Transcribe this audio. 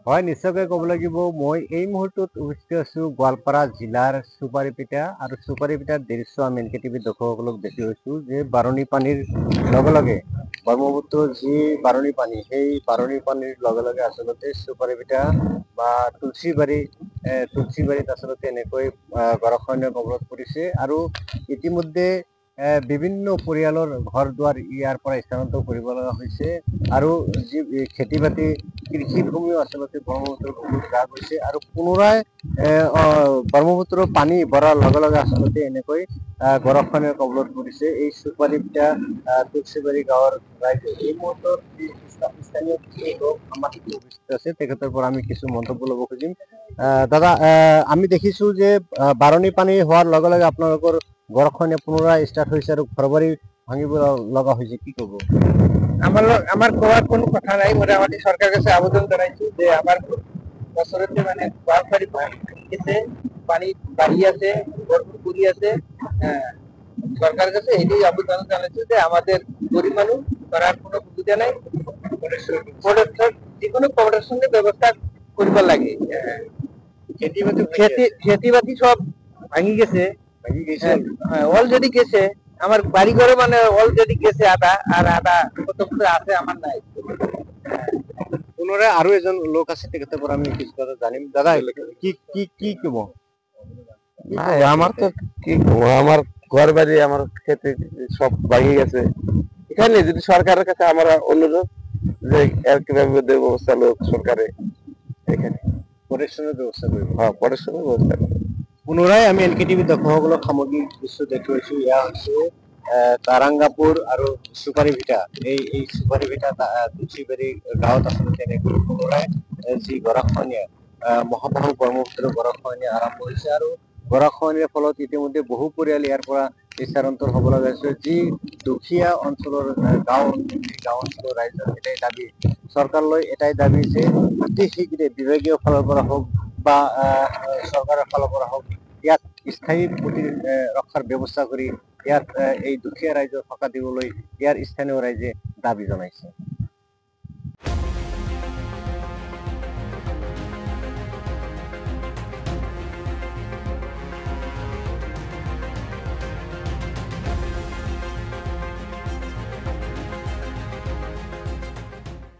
হয়, নিশ্চয়কৈ ক'ব লাগিব। মই এই মুহূৰ্তত উপস্থিত আছোঁ গোৱালপাৰা জিলাৰ চুপাৰিপিটা আৰু চুপাৰিপিটাৰ দৃশ্য আমি এনকে টিভিৰ দৰ্শকসকলক দেখি হৈছোঁ যে বাৰণি পানীৰ লগে লগে ব্ৰহ্মপুত্ৰৰ যি বাৰণি পানী, সেই বাৰণি পানীৰ লগে লগে আচলতে চুপাৰিপিটা বা তুলসীবাৰীত আচলতে এনেকৈ গৰাখহনীয়াৰ কবলত পৰিছে আৰু ইতিমধ্যে বিভিন্ন পৰিয়ালৰ ঘৰ দুৱাৰ ইয়াৰ পৰা স্থানান্তৰ কৰিব লগা হৈছে আৰু যি খেতি বাতি কৃষি ভূমিও আচলতে ব্ৰহ্মপুত্ৰৰ বুকুত গা গৈছে আৰু পুনৰাই ব্ৰহ্মপুত্ৰৰ পানী বঢ়াৰ লগে লগে আচলতে এনেকৈ গৰাখহনীয়াৰ কবলত পৰিছে এই চুপাৰিপিটা তুলসীবাৰী গাঁৱৰ ৰাইজে। এই মুহূৰ্তত স্থানীয় কিছু লোক আমাৰ উপস্থিত আছে, তেখেতৰ পৰা আমি কিছু মন্তব্য ল'ব খুজিম। দাদা, আমি দেখিছো যে বাৰণি পানী হোৱাৰ লগে লগে আপোনালোকৰ গৰাখহনীয়া পুনৰাই ষ্টাৰ্ট হৈছে আৰু ঘৰবাৰী ভাঙিব লগা হৈছে, কি ক'ব? আমার কোয়ার কোনো কথা নাই। মোটামুটি সরকারের কাছে আবেদন জানাইছি যে আমার বছরতে মানে বাড়ি গেছে, পানি বাড়ি আছে, ভরপুর পুরি আছে। সরকারের কাছে এটাই আবেদন জানাইছি যে আমাদের গরিব মানুষ করার কোনো সুবিধা নাই, যে কোনো প্রোটেকশনের ব্যবস্থা করবার লাগে। খেতি বাতি সব ভাঙি গেছে, অলরেডি গেছে। আমার বাড়ি ঘরে মানে অলরেডি গেছে আধা, আর আধা কত আছে আমার নাই। পুনৰাই আৰু এজন লোক আছে, তেখেতৰ পৰা আমি কিছু কথা জানিম। দাদা, কি কি কি ক'ব? নাই, আমার তো কি করবো, আমার ঘর বাড়ি আমার খেতে সব ভাঙি গেছে। এখানে যদি সরকারের কাছে আমার অনুরোধ যে এর কিভাবে ব্যবস্থা লোক সরকারে এখানে প্ৰটেকশ্যনৰ ব্যৱস্থা কৰিব। পড়াশোনাৰ ব্যবস্থা কৰে। পুনৰাই আমি এনকে টিভি দৰ্শকসকলক সামগ্ৰিক দৃশ্য দেখুৱাইছো। এয়া হৈছে তাৰাংগাপুৰ আৰু চুপাৰিভিটা। এই চুপাৰিভিটা তুলসীবাৰী গাঁৱত আচলতে এনেকৈ পুনৰাই যি গৰাখহনীয়া মহাবাহু ব্ৰহ্মপুত্ৰৰ গৰাখহনীয়া আৰম্ভ হৈছে আৰু গৰাখহনীয়াৰ ফলত ইতিমধ্যে বহু পৰিয়াল ইয়াৰ পৰা স্থানান্তৰ হ'ব লগা হৈছে। যি দুখীয়া অঞ্চলৰ গাঁও অঞ্চলৰ ৰাইজৰ এটাই দাবী, চৰকাৰলৈ এটাই দাবী যে অতি শীঘ্ৰে বিভাগীয় ফালৰ পৰা হওক বা চৰকাৰৰ ফালৰ পৰা হওক ইয়াত স্থায়ী ৰক্ষাৰ ব্যৱস্থা কৰি ইয়াত এই দুখীয়া ৰাইজক সকাহ দিবলৈ ইয়াৰ স্থানীয় ৰাইজে দাবী জনাইছে।